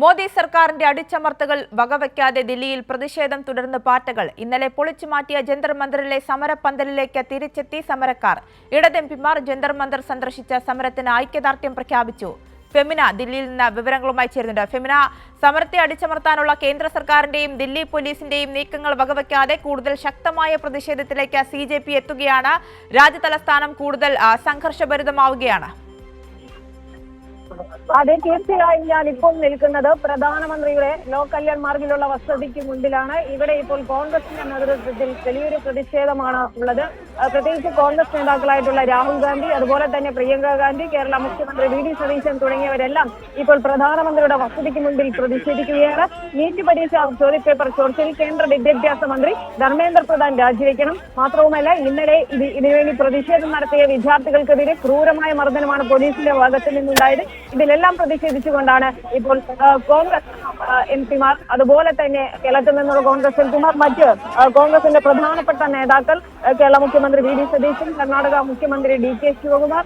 മോദി സർക്കാരിന്റെ അടിച്ചമർത്തകൾ വകവയ്ക്കാതെ ദില്ലിയിൽ പ്രതിഷേധം തുടർന്ന് പാർട്ടികൾ ഇന്നലെ പൊളിച്ചുമാറ്റിയ ജന്തർ മന്ദിറിലെ സമരപ്പന്തലിലേക്ക് തിരിച്ചെത്തി സമരക്കാർ. ഇടത് എംപിമാർ ജന്തർ മന്ദിർ സന്ദർശിച്ച സമരത്തിന് ഐക്യദാർഢ്യം പ്രഖ്യാപിച്ചു. ഫെമിന ദില്ലിയിൽ നിന്ന് വിവരങ്ങളുമായി ചേരുന്നുണ്ട്. ഫെമിന, സമരത്തെ അടിച്ചമർത്താനുള്ള കേന്ദ്ര സർക്കാരിന്റെയും ദില്ലി പോലീസിന്റെയും നീക്കങ്ങൾ വകവയ്ക്കാതെ കൂടുതൽ ശക്തമായ പ്രതിഷേധത്തിലേക്ക് CJP എത്തുകയാണ്. രാജ്യതലസ്ഥാനം കൂടുതൽ സംഘർഷഭരിതമാവുകയാണ്. അതെ, തീർച്ചയായും ഞാൻ ഇപ്പോൾ നിൽക്കുന്നത് പ്രധാനമന്ത്രിയുടെ ലോക് കല്യാൺ മാർഗിലുള്ള വസതിക്ക് മുൻപിലാണ്. ഇവിടെ ഇപ്പോൾ കോൺഗ്രസിന്റെ നേതൃത്വത്തിൽ വലിയൊരു പ്രതിഷേധമാണ് ഉള്ളത്. പ്രത്യേകിച്ച് കോൺഗ്രസ് നേതാക്കളായിട്ടുള്ള രാഹുൽ ഗാന്ധി, അതുപോലെ തന്നെ പ്രിയങ്ക ഗാന്ധി, കേരള മുഖ്യമന്ത്രി VD സതീശൻ തുടങ്ങിയവരെല്ലാം ഇപ്പോൾ പ്രധാനമന്ത്രിയുടെ വസതിക്ക് മുൻപിൽ പ്രതിഷേധിക്കുകയാണ്. നീറ്റ് പരീക്ഷ ചോദ്യപേപ്പർ ചോർച്ചയിൽ കേന്ദ്ര വിദ്യാഭ്യാസ മന്ത്രി ധർമ്മേന്ദ്ര പ്രധാൻ രാജിവെക്കണം. മാത്രവുമല്ല, ഇന്നലെ ഇതിനുവേണ്ടി പ്രതിഷേധം നടത്തിയ വിദ്യാർത്ഥികൾക്കെതിരെ ക്രൂരമായ മർദ്ദനമാണ് പോലീസിന്റെ ഭാഗത്തു നിന്നുണ്ടായത്. ഇതിലെല്ലാം പ്രതിഷേധിച്ചുകൊണ്ടാണ് ഇപ്പോൾ കോൺഗ്രസ് എംപിമാർ, അതുപോലെ തന്നെ കേരളത്തിൽ നിന്നുള്ള കോൺഗ്രസ് എംപിമാർ, മറ്റ് കോൺഗ്രസിന്റെ പ്രധാനപ്പെട്ട നേതാക്കൾ, കേരള മുഖ്യമന്ത്രി VD സതീശൻ, കർണാടക മുഖ്യമന്ത്രി DK ശിവകുമാർ,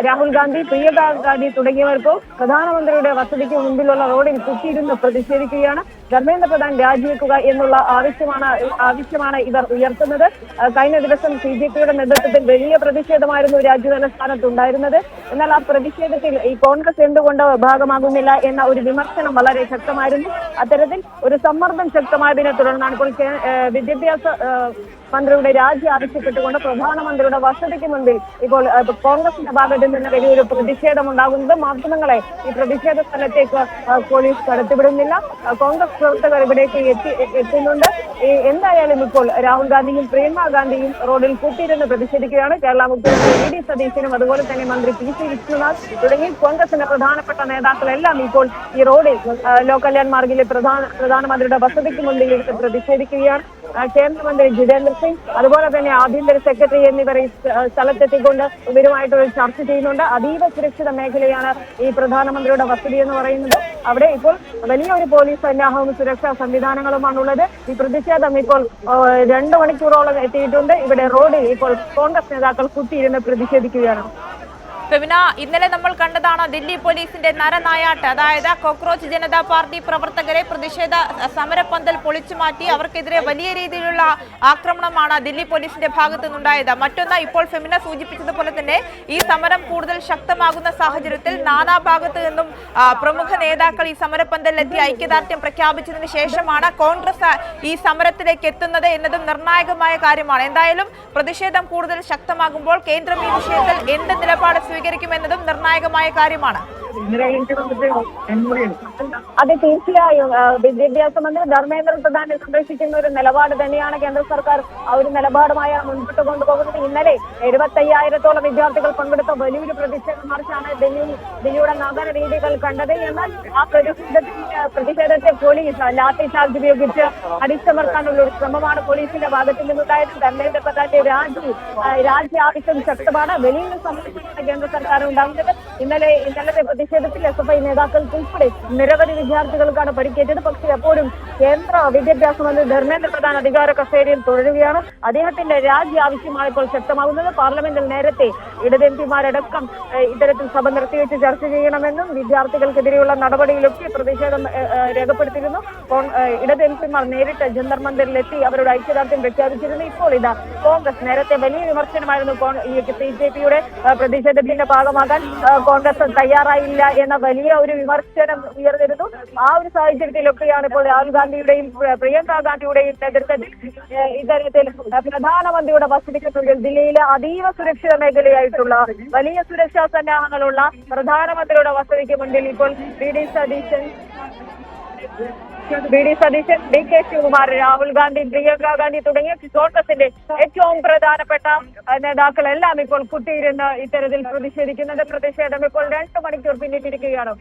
രാഹുൽ ഗാന്ധി, പ്രിയങ്ക ഗാന്ധി തുടങ്ങിയവർക്ക് പ്രധാനമന്ത്രിയുടെ വസതിക്ക് മുൻപിലുള്ള റോഡിൽ കുത്തിയിരുന്ന് പ്രതിഷേധിക്കുകയാണ്. ധർമ്മേന്ദ്ര പ്രധാൻ രാജിവെക്കുക എന്നുള്ള ആവശ്യമാണ് ഇവർ ഉയർത്തുന്നത്. കഴിഞ്ഞ ദിവസം CJPയുടെ നേതൃത്വത്തിൽ വലിയ പ്രതിഷേധമായിരുന്നു രാജ്യതലസ്ഥാനത്തുണ്ടായിരുന്നത്. എന്നാൽ ആ പ്രതിഷേധത്തിൽ ഈ കോൺഗ്രസ് എന്തുകൊണ്ട് ഭാഗമാകുന്നില്ല എന്ന ഒരു വിമർശനം വളരെ ശക്തമായിരുന്നു. അത്തരത്തിൽ ഒരു സമ്മർദ്ദം ശക്തമായതിനെ തുടർന്നാണ് ഇപ്പോൾ വിദ്യാഭ്യാസ മന്ത്രിയുടെ രാജി ആവശ്യപ്പെട്ടുകൊണ്ട് പ്രധാനമന്ത്രിയുടെ വസതിക്ക് മുൻപിൽ ഇപ്പോൾ കോൺഗ്രസിന്റെ ഭാഗത്ത് നിന്ന് വലിയൊരു പ്രതിഷേധം ഉണ്ടാകുന്നത്. മാധ്യമങ്ങളെ ഈ പ്രതിഷേധ സ്ഥലത്തേക്ക് പോലീസ് കടത്തിവിടുന്നില്ല. കോൺഗ്രസ് പ്രവർത്തകർ ഇവിടേക്ക് എത്തുന്നുണ്ട്. എന്തായാലും ഇപ്പോൾ രാഹുൽ ഗാന്ധിയും പ്രിയങ്ക ഗാന്ധിയും റോഡിൽ കൂട്ടിയിരുന്ന് പ്രതിഷേധിക്കുകയാണ്. കേരള മുഖ്യമന്ത്രി VD സതീശനും അതുപോലെ തന്നെ മന്ത്രി PC വിഷ്ണുനാഥ് തുടങ്ങി കോൺഗ്രസിന്റെ പ്രധാനപ്പെട്ട നേതാക്കളെല്ലാം ഇപ്പോൾ ഈ റോഡിൽ ലോക് കല്യാൺ മാർഗിലെ പ്രധാനമന്ത്രിയുടെ വസതിക്ക് മുൻപിൽ പ്രതിഷേധിക്കുകയാണ്. കേന്ദ്രമന്ത്രി ജിതേന്ദ്ര സിംഗ്, അതുപോലെ തന്നെ ആഭ്യന്തര സെക്രട്ടറി എന്നിവർ ഈ സ്ഥലത്തെത്തിക്കൊണ്ട് ഇവരുമായിട്ട് ചർച്ച ചെയ്യുന്നുണ്ട്. അതീവ സുരക്ഷിത മേഖലയാണ് ഈ പ്രധാനമന്ത്രിയുടെ വസതി എന്ന് പറയുന്നത്. അവിടെ ഇപ്പോൾ വലിയൊരു പോലീസ് സന്നാഹവും സുരക്ഷാ സംവിധാനങ്ങളുമാണുള്ളത്. ഈ പ്രതിഷേധം ഇപ്പോൾ 2 മണിക്കൂറോളം എത്തിയിട്ടുണ്ട്. ഇവിടെ റോഡിൽ ഇപ്പോൾ കോൺഗ്രസ് നേതാക്കൾ കുത്തിയിരുന്ന് പ്രതിഷേധിക്കുകയാണ്. ഫെമിന, ഇന്നലെ നമ്മൾ കണ്ടതാണ് ദില്ലി പോലീസിന്റെ നരനായാട്ട്. അതായത് കോക്രോച്ച് ജനതാ പാർട്ടി പ്രവർത്തകരെ പ്രതിഷേധ സമരപ്പന്തൽ പൊളിച്ചുമാറ്റി അവർക്കെതിരെ വലിയ രീതിയിലുള്ള ആക്രമണമാണ് ദില്ലി പോലീസിന്റെ ഭാഗത്തു നിന്നുണ്ടായത്. മറ്റൊന്ന്, ഇപ്പോൾ ഫെമിന സൂചിപ്പിച്ചതുപോലെ തന്നെ ഈ സമരം കൂടുതൽ ശക്തമാകുന്ന സാഹചര്യത്തിൽ നാനാഭാഗത്തു നിന്നും പ്രമുഖ നേതാക്കൾ ഈ സമരപ്പന്തലിലെത്തി ഐക്യദാർഢ്യം പ്രഖ്യാപിച്ചതിന് ശേഷമാണ് കോൺഗ്രസ് ഈ സമരത്തിലേക്ക് എത്തുന്നത് എന്നതും നിർണായകമായ കാര്യമാണ്. എന്തായാലും പ്രതിഷേധം കൂടുതൽ ശക്തമാകുമ്പോൾ കേന്ദ്രം ഈ വിഷയത്തിൽ എന്ത് നിലപാട് സ്വീകരിക്കുമെന്നതും നിർണായകമായ കാര്യമാണ്. അത് തീർച്ചയായും വിദ്യാഭ്യാസ മന്ത്രി ധർമ്മേന്ദ്ര പ്രധാനെ സംരക്ഷിക്കുന്ന ഒരു നിലപാട് തന്നെയാണ് കേന്ദ്ര സർക്കാർ ആ ഒരു നിലപാടുമായി മുൻപോട്ട് കൊണ്ടുപോകുന്നത്. ഇന്നലെ 75,000-ഓളം വിദ്യാർത്ഥികൾ പങ്കെടുത്ത വലിയൊരു പ്രതിഷേധ മാർച്ചാണ് ദില്ലിയുടെ നഗര രീതികൾ കണ്ടത്. എന്നാൽ ആ പ്രതിഷേധത്തെ പോലീസ് ലാത്തി ചാർജ് ഉപയോഗിച്ച് അടിച്ചമർത്താനുള്ള ഒരു ശ്രമമാണ് പോലീസിന്റെ ഭാഗത്തു നിന്നുണ്ടായത്. ധർമ്മേന്ദ്ര പ്രധാന്റെ രാജി ആവശ്യം ശക്തമാണ്. വലിയൊരു സമരത്തിലാണ് കേന്ദ്ര സർക്കാർ ഉണ്ടാകുന്നത്. ഇന്നലത്തെ പ്രതിഷേധത്തിൽ SFI നേതാക്കൾക്ക് ഉൾപ്പെടെ നിരവധി വിദ്യാർത്ഥികൾക്കാണ് പരിക്കേറ്റത്. പക്ഷേ എപ്പോഴും കേന്ദ്ര വിദ്യാഭ്യാസ മന്ത്രി ധർമ്മേന്ദ്ര പ്രധാൻ അധികാര കസേരയിൽ തുടരുകയാണ്. അദ്ദേഹത്തിന്റെ രാജി ആവശ്യമാണ് ഇപ്പോൾ ശക്തമാകുന്നത്. പാർലമെന്റിൽ നേരത്തെ ഇടത് MPമാരടക്കം ഇത്തരത്തിൽ സഭ നിർത്തിവെച്ച് ചർച്ച ചെയ്യണമെന്നും വിദ്യാർത്ഥികൾക്കെതിരെയുള്ള നടപടിയിലൊക്കെ പ്രതിഷേധം രേഖപ്പെടുത്തിയിരുന്നു. ഇടത് MPമാർ നേരിട്ട് ജന്തർ മന്ദിറിലെത്തി അവരുടെ ഐക്യദാർഢ്യം പ്രഖ്യാപിച്ചിരുന്നു. ഇപ്പോൾ ഇതാ കോൺഗ്രസ് നേരത്തെ വലിയ വിമർശനമായിരുന്നു CJPയുടെ പ്രതിഷേധത്തിന്റെ ഭാഗമാകാൻ കോൺഗ്രസ് തയ്യാറായില്ല എന്ന വലിയ ഒരു വിമർശനം ഉയർന്നിരുന്നു. ആ ഒരു സാഹചര്യത്തിലൊക്കെയാണ് ഇപ്പോൾ രാഹുൽ ഗാന്ധിയുടെയും പ്രിയങ്ക ഗാന്ധിയുടെയും നേതൃത്വത്തിൽ ഇത്തരത്തിൽ പ്രധാനമന്ത്രിയുടെ വസതിക്കുള്ളിൽ ദില്ലിയിലെ അതീവ സുരക്ഷിത മേഖലയായിട്ടുള്ള വലിയ സുരക്ഷാ സന്നാഹങ്ങളുള്ള പ്രധാനമന്ത്രിയുടെ വസതിക്ക് മുന്നിൽ ഇപ്പോൾ VD സതീശൻ, DK ശിവകുമാർ, രാഹുൽ ഗാന്ധി, പ്രിയങ്ക ഗാന്ധി തുടങ്ങിയ കോൺഗ്രസിന്റെ ഏറ്റവും പ്രധാനപ്പെട്ട നേതാക്കളെല്ലാം ഇപ്പോൾ കുത്തിയിരുന്ന് ഇത്തരത്തിൽ പ്രതിഷേധിക്കുന്നത്. പ്രതിഷേധം ഇപ്പോൾ 2 മണിക്കൂർ പിന്നിട്ടിരിക്കുകയാണ്.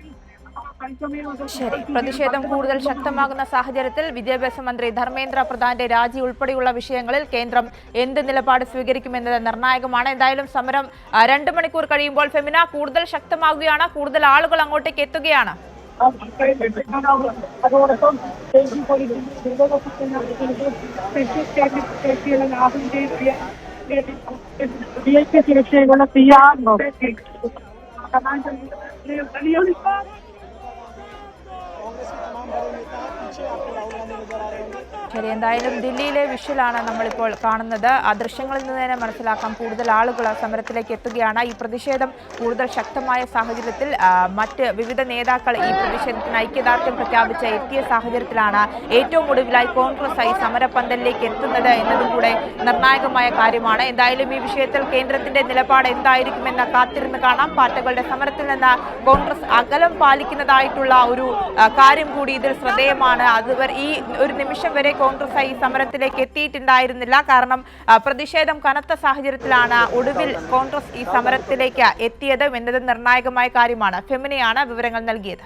ശരി, പ്രതിഷേധം കൂടുതൽ ശക്തമാകുന്ന സാഹചര്യത്തിൽ വിദ്യാഭ്യാസ മന്ത്രി ധർമ്മേന്ദ്ര പ്രധാന്റെ രാജി ഉൾപ്പെടെയുള്ള വിഷയങ്ങളിൽ കേന്ദ്രം എന്ത് നിലപാട് സ്വീകരിക്കുമെന്നത് നിർണായകമാണ്. എന്തായാലും സമരം 2 മണിക്കൂർ കഴിയുമ്പോൾ ഫെമിന കൂടുതൽ ശക്തമാകുകയാണ്. കൂടുതൽ ആളുകൾ അങ്ങോട്ടേക്ക് എത്തുകയാണ്. അതോടൊപ്പം സുരക്ഷയുള്ള ശരി, എന്തായാലും ദില്ലിയിലെ വിഷ്വലാണ് നമ്മളിപ്പോൾ കാണുന്നത്. ആ ദൃശ്യങ്ങളിൽ നിന്ന് തന്നെ മനസ്സിലാക്കാം കൂടുതൽ ആളുകൾ സമരത്തിലേക്ക് എത്തുകയാണ്. ഈ പ്രതിഷേധം കൂടുതൽ ശക്തമായ സാഹചര്യത്തിൽ മറ്റ് വിവിധ നേതാക്കൾ ഈ പ്രതിഷേധത്തിന് ഐക്യദാർഢ്യം പ്രഖ്യാപിച്ച് എത്തിയ സാഹചര്യത്തിലാണ് ഏറ്റവും ഒടുവിലായി കോൺഗ്രസ് ഈ സമരപന്തലിലേക്ക് എത്തുന്നത് എന്നതും കൂടെ നിർണായകമായ കാര്യമാണ്. എന്തായാലും ഈ വിഷയത്തിൽ കേന്ദ്രത്തിന്റെ നിലപാട് എന്തായിരിക്കുമെന്ന് കാത്തിരുന്ന് കാണാം. പാർട്ടികളുടെ സമരത്തിൽ നിന്ന് കോൺഗ്രസ് അകലം പാലിക്കുന്നതായിട്ടുള്ള ഒരു കാര്യം കൂടി ഇതിൽ ശ്രദ്ധേയമാണ്. അതുവരെ ഈ ഒരു നിമിഷം വരെ കോൺഗ്രസ് ഈ സമരത്തിലേക്ക് എത്തിയിട്ടുണ്ടായിരുന്നില്ല. കാരണം പ്രതിഷേധം കനത്ത സാഹചര്യത്തിലാണ് ഒടുവിൽ കോൺഗ്രസ് ഈ സമരത്തിലേക്ക് എത്തിയത് എന്നത് നിർണായകമായ കാര്യമാണ്. ഫെമിനയാണ് വിവരങ്ങൾ നൽകിയത്.